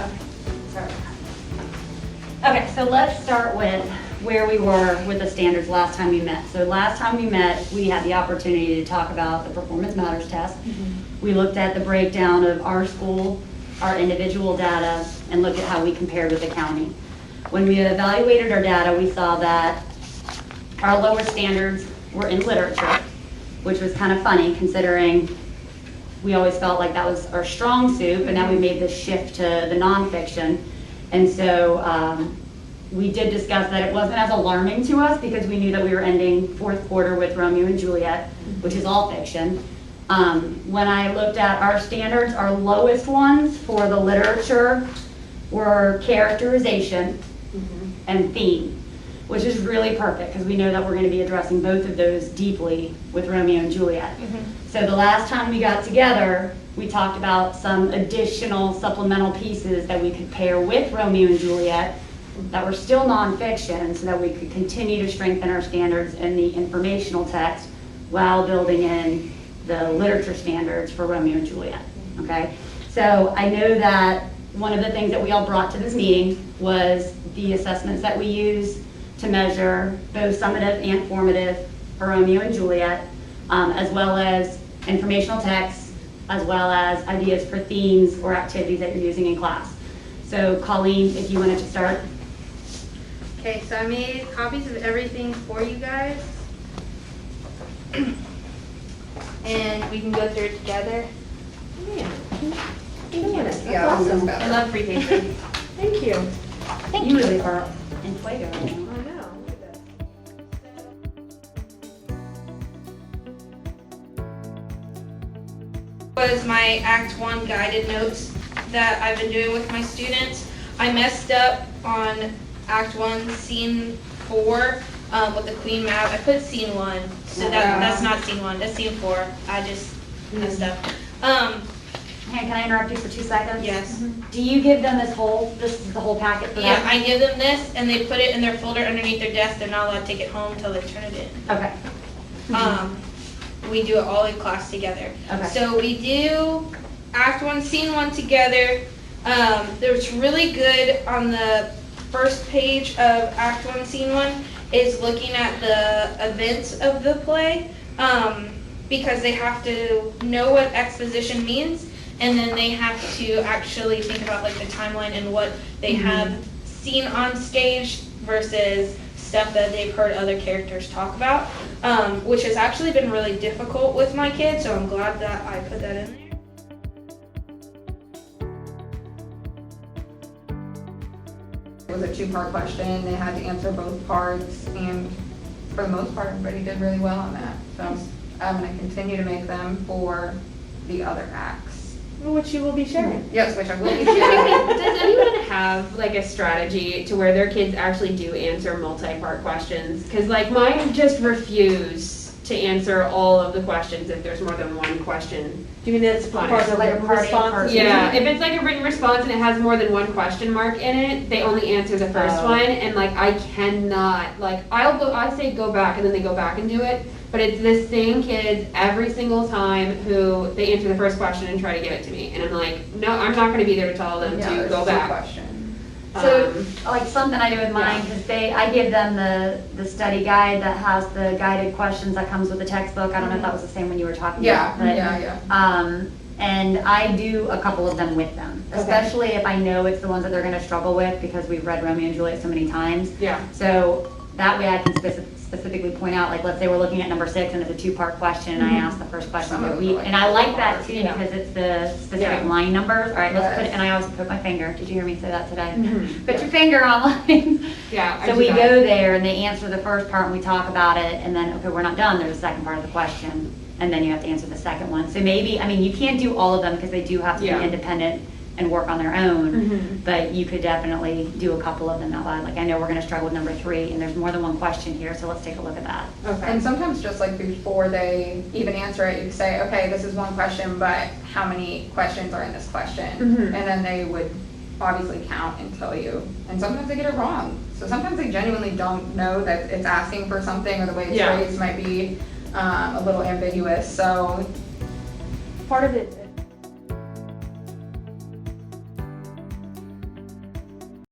Okay, sorry. Okay, so let's start with where we were with the standards last time we met. So last time we met, we had the opportunity to talk about the Performance Matters test. We looked at the breakdown of our school, our individual data, and looked at how we compared with the county. When we evaluated our data, we saw that our lowest standards were in literature, which was kind of funny considering we always felt like that was our strong suit, but now we made this shift to the nonfiction. And so we did discuss that it wasn't as alarming to us because we knew that we were ending fourth quarter with Romeo and Juliet, which is all fiction. When I looked at our standards, our lowest ones for the literature were characterization and theme, which is really perfect because we know that we're going to be addressing both of those deeply with Romeo and Juliet. So the last time we got together, we talked about some additional supplemental pieces that we could pair with Romeo and Juliet that were still nonfiction so that we could continue to strengthen our standards in the informational text while building in the literature standards for Romeo and Juliet, okay? So I know that one of the things that we all brought to this meeting was the assessments that we use to measure both summative and formative for Romeo and Juliet, as well as informational texts, as well as ideas for themes or activities that you're using in class. So Colleen, if you wanted to start. Okay, so I made copies of everything for you guys. And we can go through it together. Yeah. Yeah, awesome. I love free paper. Thank you. You really are in Fuego right now. I know. Was my Act 1 guided notes that I've been doing with my students. I messed up on Act 1, Scene 4 with the Queen map. I put Scene 1, so that's not Scene 1, that's Scene 4. I just messed up. Hey, can I interrupt you for 2 seconds? Yes. Do you give them this is the whole packet for Yeah, them? I give them this and they put it in their folder underneath their desk. They're not allowed to take it home until they turn it in. Okay. We do it all in class together. Okay. So we do Act 1, Scene 1 together. There's really good on the first page of Act 1, Scene 1 is looking at the events of the play because they have to know what exposition means and then they have to actually think about like the timeline and what they have seen on stage versus stuff that they've heard other characters talk about, which has actually been really difficult with my kids, so I'm glad that I put that in there. It was a two-part question. They had to answer both parts, and for the most part, everybody did really well on that. So I'm going to continue to make them for the other acts. Which you will be sharing. Yes, which I will be sharing. Does anyone have like a strategy to where their kids actually do answer multi-part questions? Because like mine just refuse to answer all of the questions if there's more than one question. Do you mean it's part of like a response? Yeah, if it's like a written response and it has more than one question mark in it, they only answer the first one, and like I cannot, like I say go back and then they go back and do it, but it's the same kids every single time who they answer the first question and try to give it to me, and I'm like, no, I'm not going to be there to tell them to go back. Question. So, like something I do with mine, because I give them the study guide that has the guided questions that comes with the textbook. I don't know if that was the same when you were talking about. But, Yeah. And I do a couple of them with them, especially if I know it's the ones that they're going to struggle with because we've read Romeo and Juliet so many times. Yeah. So that way I can specifically point out, like let's say we're looking at number 6 and it's a 2-part question and I ask the first question. And I like that too because it's the specific line numbers. All right, let's put it, and I always put my finger. Did you hear me say that today? Put your finger on lines. Yeah. So we go there and they answer the first part and we talk about it and then, okay, we're not done. There's a second part of the question and then you have to answer the second one. So maybe, I mean, you can't do all of them because they do have to be independent and work on their own, but you could definitely do a couple of them out loud. Like I know we're going to struggle with number 3 and there's more than one question here, so let's take a look at that. Okay. And sometimes just like before they even answer it, you say, okay, this is one question, but how many questions are in this question? And then they would obviously count and tell you. And sometimes they get it wrong. So sometimes they genuinely don't know that it's asking for something or the way it's phrased might be a little ambiguous. So Part of it